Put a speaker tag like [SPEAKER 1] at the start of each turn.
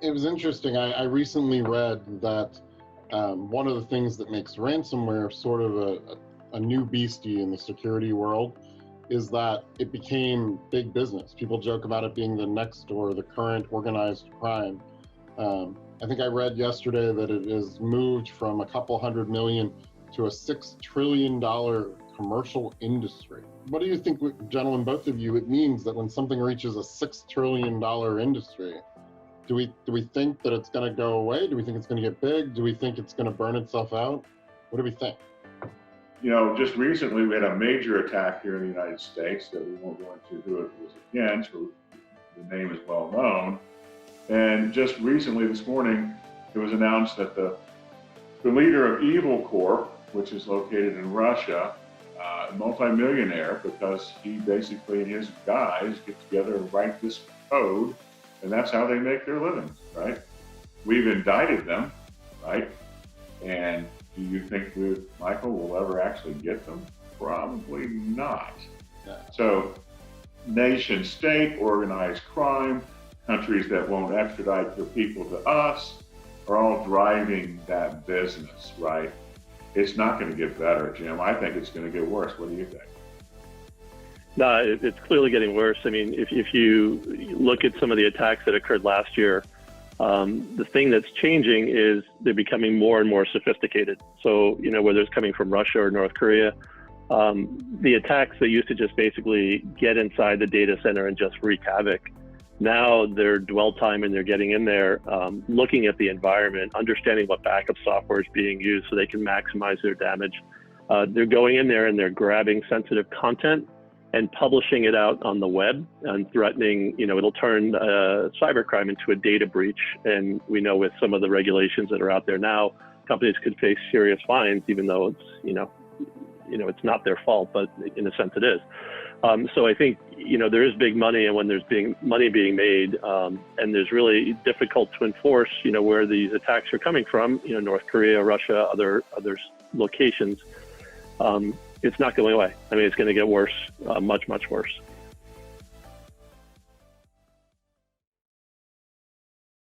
[SPEAKER 1] It was interesting. I recently read that one of the things that makes ransomware sort of a new beastie in the security world is that it became big business. People joke about it being the next or the current organized crime. I think I read yesterday that it has moved from a couple $100 million to a $6 trillion commercial industry. What do you think, gentlemen, both of you, it means that when something reaches a $6 trillion industry, do we think that it's going to go away? Do we think it's going to get big? Do we think it's going to burn itself out? What do we think?
[SPEAKER 2] You know, just recently we had a major attack here in the United States that we won't go into who it was against, but the name is well known. And just recently, this morning, it was announced that the leader of Evil Corp, which is located in Russia, a multimillionaire, because he basically and his guys get together and write this code, and that's how they make their living, right? We've indicted them, right? And do you think Michael will ever actually get them? Probably not.
[SPEAKER 1] Yeah.
[SPEAKER 2] So nation state, organized crime, countries that won't extradite their people to us are all driving that business, right? It's not going to get better, Jim. I think it's going to get worse. What do you think?
[SPEAKER 3] No, it's clearly getting worse. I mean, if you look at some of the attacks that occurred last year, the thing that's changing is they're becoming more and more sophisticated. So, you know, whether it's coming from Russia or North Korea, the attacks that used to just basically get inside the data center and just wreak havoc, now their dwell time and they're getting in there, looking at the environment, understanding what backup software is being used so they can maximize their damage. They're going in there and they're grabbing sensitive content and publishing it out on the web and threatening, you know, it'll turn cybercrime into a data breach. And we know with some of the regulations that are out there now, companies could face serious fines, even though it's, you know, it's not their fault, but in a sense it is. So I think, you know, there is big money, and when there's money being made, and there's really difficult to enforce, you know, where these attacks are coming from, you know, North Korea, Russia, other locations, it's not going away. I mean, it's going to get worse, much, much worse.